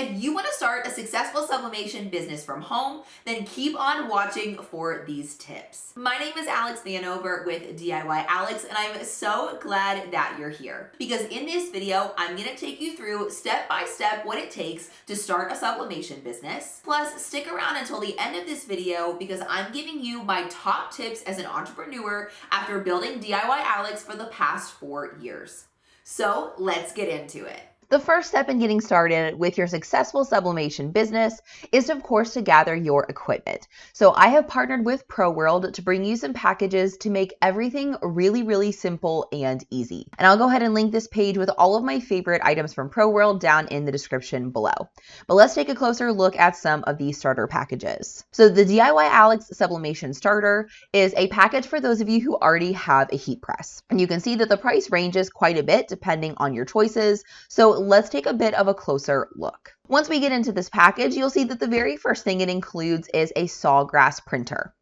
If you want to start a successful sublimation business from home, then keep on watching for these tips. My name is Alex Vanover with DIY Alex, and I'm so glad that you're here because in this video, I'm going to take you through step by step what it takes to start a sublimation business. Plus, stick around until the end of this video because I'm giving you my top tips as an entrepreneur after building DIY Alex for the past 4 years. So let's get into it. The first step in getting started with your successful sublimation business is, of course, to gather your equipment. So I have partnered with ProWorld to bring you some packages to make everything really, really simple and easy. And I'll go ahead and link this page with all of my favorite items from ProWorld down in the description below. But let's take a closer look at some of these starter packages. So the DIY Alex Sublimation Starter is a package for those of you who already have a heat press. And you can see that the price ranges quite a bit depending on your choices. So let's take a bit of a closer look. Once we get into this package, you'll see that the very first thing it includes is a sawgrass printer.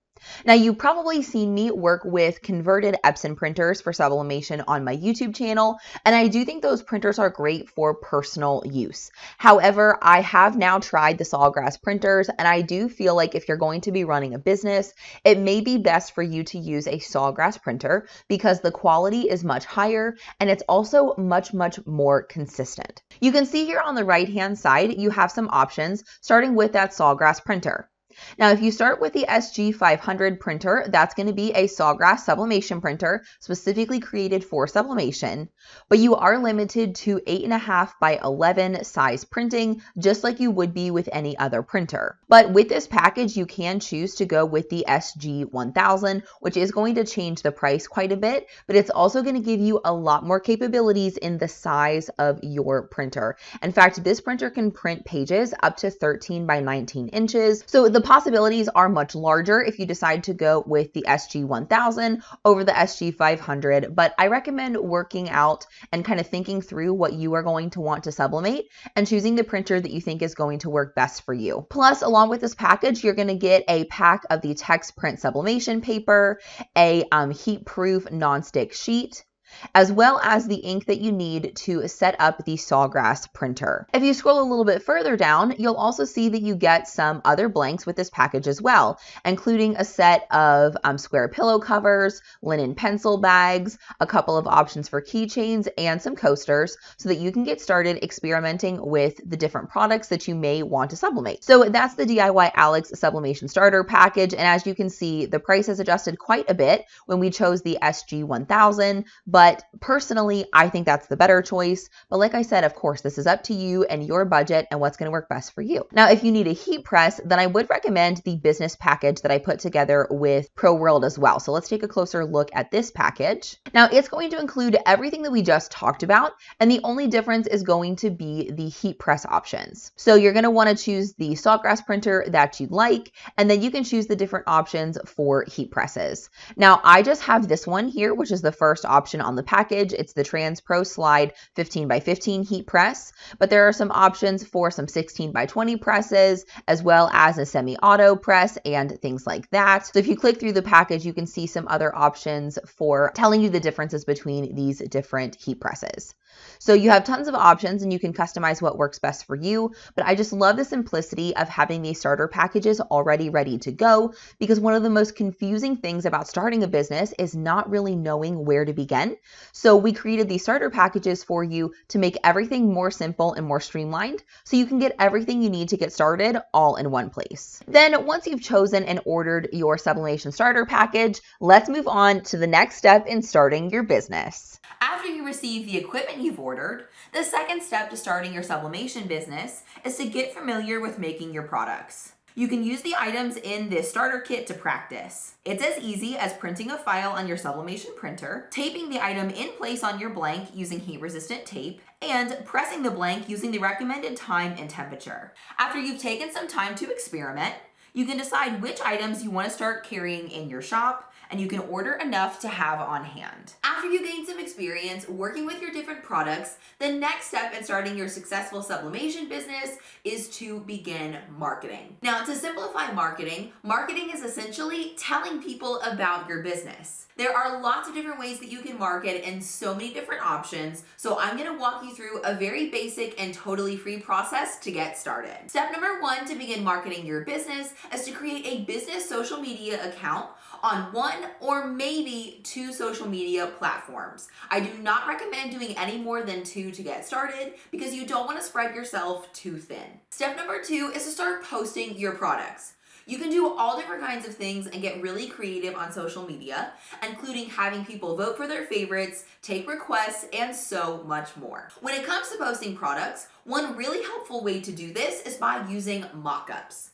Now, you've probably seen me work with converted Epson printers for sublimation on my YouTube channel, and I do think those printers are great for personal use. However, I have now tried the sawgrass printers, and I do feel like if you're going to be running a business, it may be best for you to use a sawgrass printer because the quality is much higher and it's also much more consistent. You can see here on the right-hand side, you have some options starting with that sawgrass printer. Now, if you start with the SG500 printer, that's going to be a sawgrass sublimation printer specifically created for sublimation, but you are limited to 8.5 by 11 size printing, just like you would be with any other printer. But with this package, you can choose to go with the SG1000, which is going to change the price quite a bit, but it's also going to give you a lot more capabilities in the size of your printer. In fact, this printer can print pages up to 13 by 19 inches. So the possibilities are much larger if you decide to go with the SG1000 over the SG500, but I recommend working out and kind of thinking through what you are going to want to sublimate and choosing the printer that you think is going to work best for you. Plus, along with this package, you're going to get a pack of the text print sublimation paper, a heat-proof nonstick sheet, as well as the ink that you need to set up the sawgrass printer. If you scroll a little bit further down, you'll also see that you get some other blanks with this package as well, including a set of square pillow covers, linen pencil bags, a couple of options for keychains, and some coasters so that you can get started experimenting with the different products that you may want to sublimate. So that's the DIY Alex Sublimation Starter package, and as you can see, the price has adjusted quite a bit when we chose the SG1000, but personally, I think that's the better choice. But like I said, of course, this is up to you and your budget and what's going to work best for you. Now, if you need a heat press, then I would recommend the business package that I put together with ProWorld as well. So let's take a closer look at this package. Now, it's going to include everything that we just talked about, and the only difference is going to be the heat press options. So you're going to want to choose the sawgrass printer that you'd like, and then you can choose the different options for heat presses. Now, I just have this one here, which is the first option on the package. It's the Trans Pro Slide 15 by 15 heat press, but there are some options for some 16 by 20 presses, as well as a semi-auto press and things like that. So if you click through the package, you can see some other options for telling you the differences between these different heat presses. So you have tons of options and you can customize what works best for you, but I just love the simplicity of having these starter packages already ready to go, because one of the most confusing things about starting a business is not really knowing where to begin. So we created these starter packages for you to make everything more simple and more streamlined, so you can get everything you need to get started all in one place. Then once you've chosen and ordered your sublimation starter package, let's move on to the next step in starting your business. After you receive the equipment you've ordered, the second step to starting your sublimation business is to get familiar with making your products. You can use the items in this starter kit to practice. It's as easy as printing a file on your sublimation printer, taping the item in place on your blank using heat-resistant tape, and pressing the blank using the recommended time and temperature. After you've taken some time to experiment, You can decide which items you want to start carrying in your shop, and you can order enough to have on hand. After you gain some experience working with your different products, the next step in starting your successful sublimation business is to begin marketing. Now, to simplify marketing is essentially telling people about your business. There are lots of different ways that you can market and so many different options, so I'm going to walk you through a very basic and totally free process to get started. Step number 1 to begin marketing your business is to create a business social media account on 1 or maybe 2 social media platforms. I do not recommend doing any more than 2 to get started because you don't want to spread yourself too thin. Step number 2 is to start posting your products. You can do all different kinds of things and get really creative on social media, including having people vote for their favorites, take requests, and so much more. When it comes to posting products, one really helpful way to do this is by using mock-ups.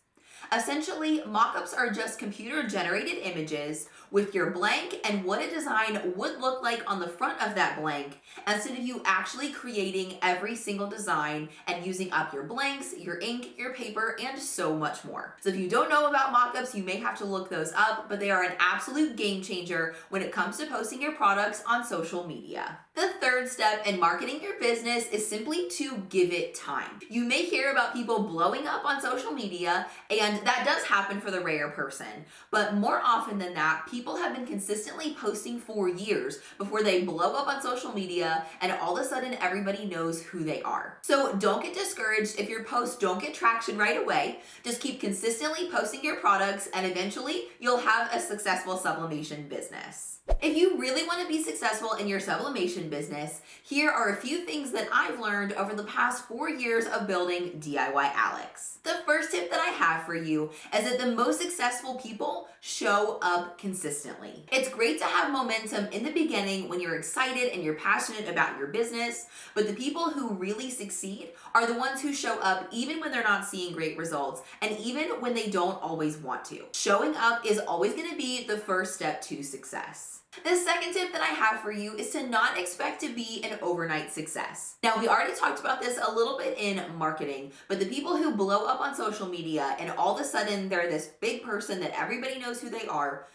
Essentially, mock-ups are just computer-generated images with your blank and what a design would look like on the front of that blank, instead of you actually creating every single design and using up your blanks, your ink, your paper, and so much more. So if you don't know about mock-ups, you may have to look those up, but they are an absolute game changer when it comes to posting your products on social media. The third step in marketing your business is simply to give it time. You may hear about people blowing up on social media, and that does happen for the rare person, but more often than that, people have been consistently posting for years before they blow up on social media and all of a sudden everybody knows who they are. So don't get discouraged if your posts don't get traction right away. Just keep consistently posting your products and eventually you'll have a successful sublimation business. If you really want to be successful in your sublimation business, here are a few things that I've learned over the past 4 years of building DIY Alex. The first tip that I have for you is that the most successful people show up consistently. It's great to have momentum in the beginning when you're excited and you're passionate about your business, but the people who really succeed are the ones who show up even when they're not seeing great results and even when they don't always want to. Showing up is always going to be the first step to success. The second tip that I have for you is to not expect to be an overnight success. Now, we already talked about this a little bit in marketing, but the people who blow up on social media and all of a sudden they're this big person that everybody knows who they are,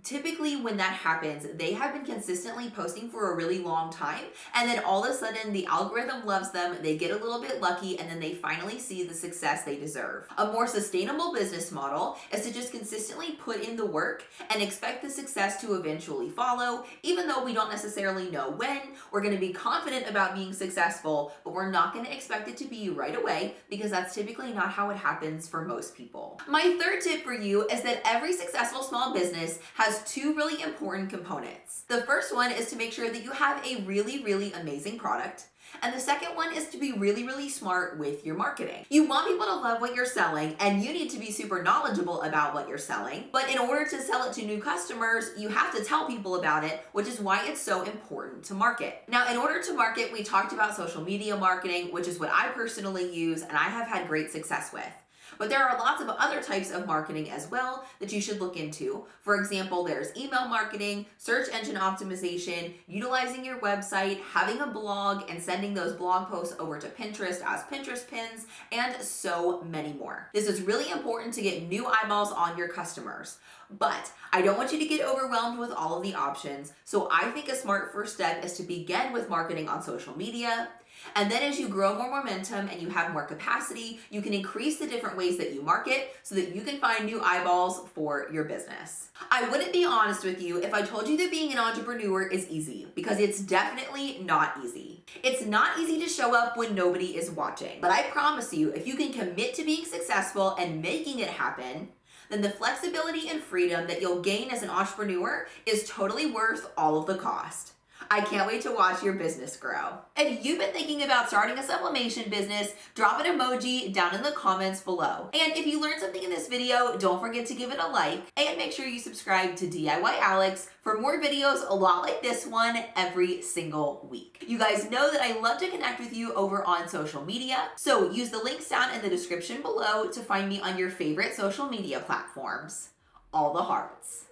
typically when that happens, they have been consistently posting for a really long time, and then all of a sudden the algorithm loves them, they get a little bit lucky, and then they finally see the success they deserve. A more sustainable business model is to just consistently put in the work and expect the success to eventually follow, even though we don't necessarily know when. We're going to be confident about being successful, but we're not going to expect it to be right away because that's typically not how it happens for most people. My third tip for you is that every successful small business has 2 really important components. The first one is to make sure that you have a really, really amazing product. And the second one is to be really, really smart with your marketing. You want people to love what you're selling, and you need to be super knowledgeable about what you're selling. But in order to sell it to new customers, you have to tell people about it, which is why it's so important to market. Now, in order to market, we talked about social media marketing, which is what I personally use and I have had great success with. But there are lots of other types of marketing as well that you should look into. For example, there's email marketing, search engine optimization, utilizing your website, having a blog, and sending those blog posts over to Pinterest as Pinterest pins, and so many more. This is really important to get new eyeballs on your customers. But I don't want you to get overwhelmed with all of the options, so I think a smart first step is to begin with marketing on social media. And then as you grow more momentum and you have more capacity, you can increase the different ways that you market so that you can find new eyeballs for your business. I wouldn't be honest with you if I told you that being an entrepreneur is easy, because it's definitely not easy. It's not easy to show up when nobody is watching, but I promise you, if you can commit to being successful and making it happen, then the flexibility and freedom that you'll gain as an entrepreneur is totally worth all of the cost. I can't wait to watch your business grow. If you've been thinking about starting a sublimation business, drop an emoji down in the comments below. And if you learned something in this video, don't forget to give it a like, and make sure you subscribe to DIY Alex for more videos a lot like this one every single week. You guys know that I love to connect with you over on social media, so use the links down in the description below to find me on your favorite social media platforms. All the hearts.